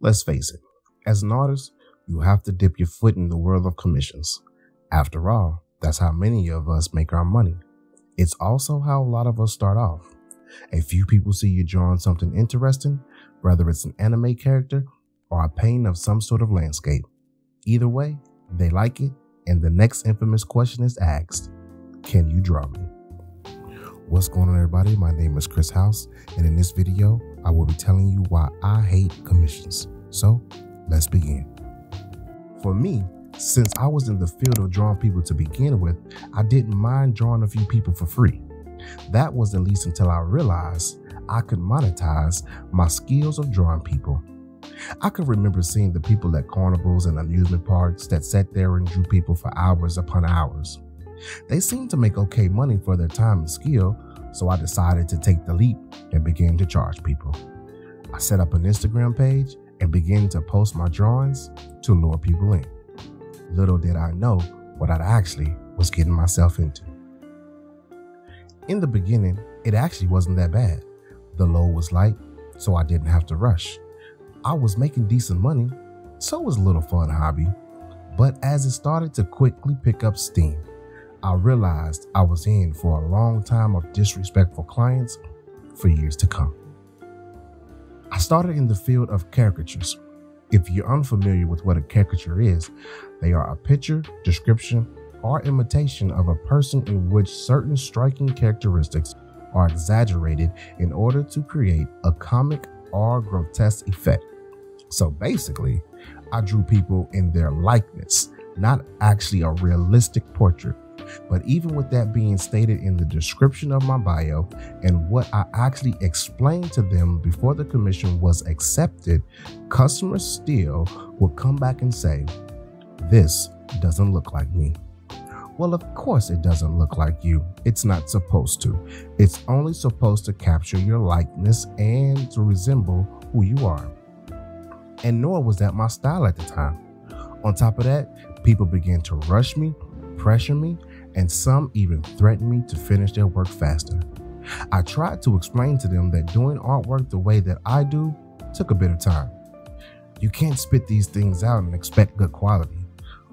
Let's face it, as an artist, you have to dip your foot in the world of commissions. After all, that's how many of us make our money. It's also how a lot of us start off. A few people see you drawing something interesting, whether it's an anime character or a painting of some sort of landscape. Either way, they like it, and the next infamous question is asked: can you draw me? What's going on, everybody? My name is Chris House, and in this video, I will be telling you why I hate commissions. So, let's begin. For me, since I was in the field of drawing people to begin with, I didn't mind drawing a few people for free. That was at least until I realized I could monetize my skills of drawing people. I could remember seeing the people at carnivals and amusement parks that sat there and drew people for hours upon hours. They seemed to make okay money for their time and skill, so I decided to take the leap and begin to charge people. I set up an Instagram page and began to post my drawings to lure people in. Little did I know what I actually was getting myself into. In the beginning, it actually wasn't that bad. The load was light, so I didn't have to rush. I was making decent money, so it was a little fun hobby. But as it started to quickly pick up steam, I realized I was in for a long time of disrespectful clients for years to come. I started in the field of caricatures. If you're unfamiliar with what a caricature is, they are a picture, description, or imitation of a person in which certain striking characteristics are exaggerated in order to create a comic or grotesque effect. So basically, I drew people in their likeness, not actually a realistic portrait. But even with that being stated in the description of my bio and what I actually explained to them before the commission was accepted, customers still would come back and say, "This doesn't look like me." Well, of course it doesn't look like you. It's not supposed to. It's only supposed to capture your likeness and to resemble who you are. And nor was that my style at the time. On top of that, people began to rush me, pressure me, and some even threatened me to finish their work faster. I tried to explain to them that doing artwork the way that I do took a bit of time. You can't spit these things out and expect good quality.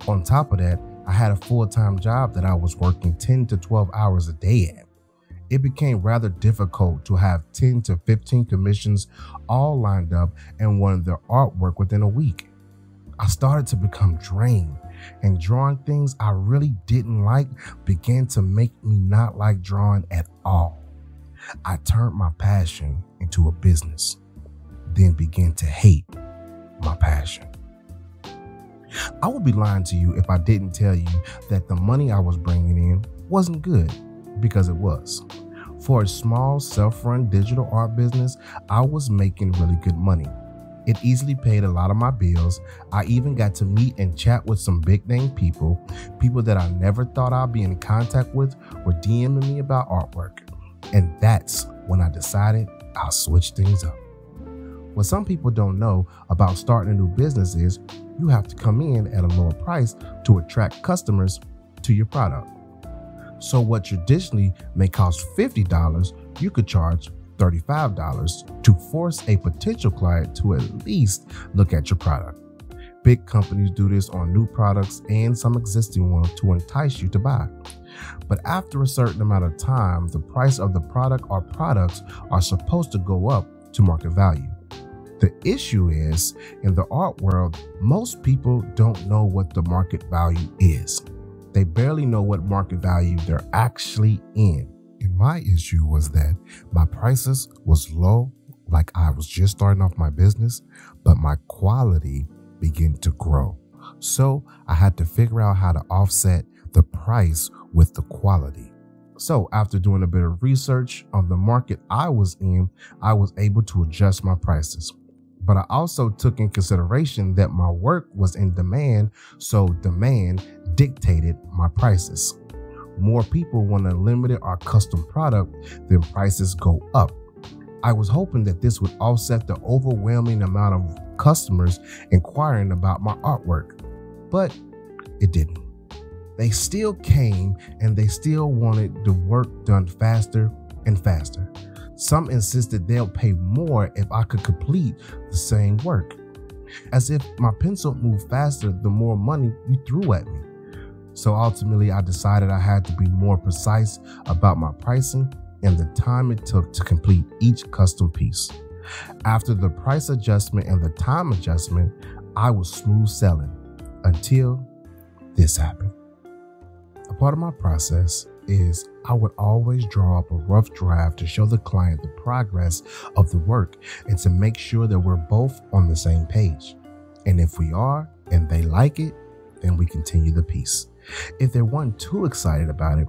On top of that, I had a full-time job that I was working 10 to 12 hours a day at. It became rather difficult to have 10 to 15 commissions all lined up and wanted their artwork within a week. I started to become drained, and drawing things I really didn't like began to make me not like drawing at all. I turned my passion into a business, then began to hate my passion. I would be lying to you if I didn't tell you that the money I was bringing in wasn't good, because it was. For a small self-run digital art business, I was making really good money. It easily paid a lot of my bills. I even got to meet and chat with some big name people that I never thought I'd be in contact with were DMing me about artwork. And that's when I decided I'll switch things up. What some people don't know about starting a new business is you have to come in at a lower price to attract customers to your product. So what traditionally may cost $50, you could charge $35 to force a potential client to at least look at your product. Big companies do this on new products and some existing ones to entice you to buy. But after a certain amount of time, the price of the product or products are supposed to go up to market value. The issue is, in the art world, most people don't know what the market value is. They barely know what market value they're actually in. And my issue was that my prices was low, like I was just starting off my business, but my quality began to grow. So I had to figure out how to offset the price with the quality. So after doing a bit of research on the market I was in, I was able to adjust my prices. But I also took in consideration that my work was in demand, so demand dictated my prices. More people want a limited or custom product, then prices go up. I was hoping that this would offset the overwhelming amount of customers inquiring about my artwork, but it didn't. They still came and they still wanted the work done faster and faster. Some insisted they'll pay more if I could complete the same work. as if my pencil moved faster the more money you threw at me. So ultimately, I decided I had to be more precise about my pricing and the time it took to complete each custom piece. After the price adjustment and the time adjustment, I was smooth selling until this happened. A part of my process is I would always draw up a rough draft to show the client the progress of the work and to make sure that we're both on the same page. And if we are and they like it, then we continue the piece. If they weren't too excited about it,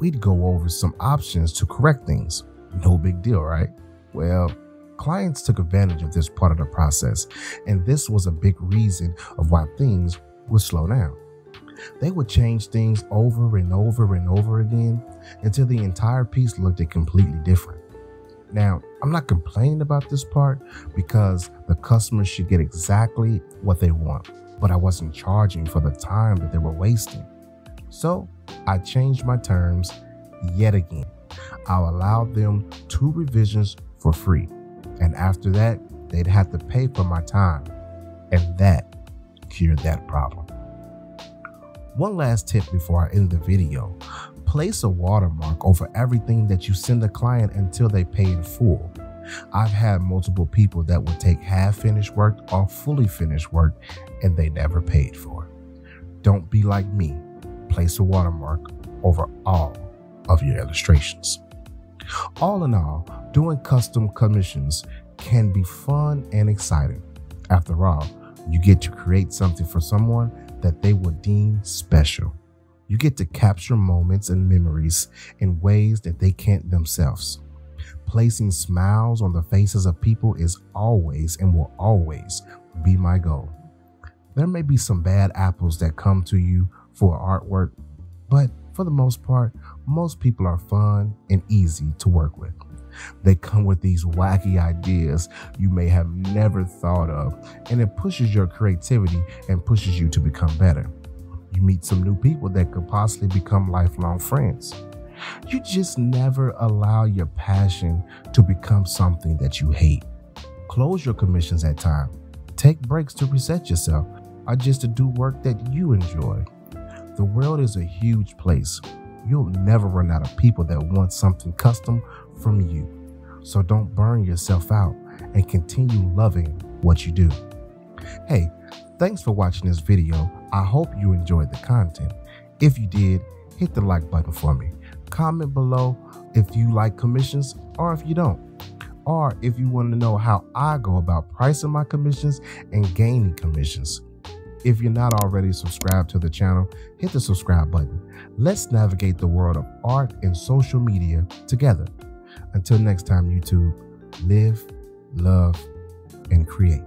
we'd go over some options to correct things. No big deal, right? Well, clients took advantage of this part of the process, and this was a big reason of why things would slow down. They would change things over and over and over again until the entire piece looked completely different. Now, I'm not complaining about this part because the customer should get exactly what they want, but I wasn't charging for the time that they were wasting. So I changed my terms yet again. I allowed them 2 revisions for free, and after that, they'd have to pay for my time, and that cured that problem. One last tip before I end the video: place a watermark over everything that you send a client until they pay in full. I've had multiple people that would take half-finished work or fully finished work and they never paid for it. Don't be like me. Place a watermark over all of your illustrations. All in all, doing custom commissions can be fun and exciting. After all, you get to create something for someone that they will deem special. You get to capture moments and memories in ways that they can't themselves. Placing smiles on the faces of people is always and will always be my goal. There may be some bad apples that come to you for artwork, but for the most part, most people are fun and easy to work with. They come with these wacky ideas you may have never thought of, and it pushes your creativity and pushes you to become better. You meet some new people that could possibly become lifelong friends. You just never allow your passion to become something that you hate. Close your commissions at times. Take breaks to reset yourself, or just to do work that you enjoy. The world is a huge place. You'll never run out of people that want something custom from you. So don't burn yourself out and continue loving what you do. Hey, thanks for watching this video. I hope you enjoyed the content. If you did, hit the like button for me. Comment below if you like commissions or if you don't. Or if you want to know how I go about pricing my commissions and gaining commissions. If you're not already subscribed to the channel, hit the subscribe button. Let's navigate the world of art and social media together. Until next time, YouTube, live, love, and create.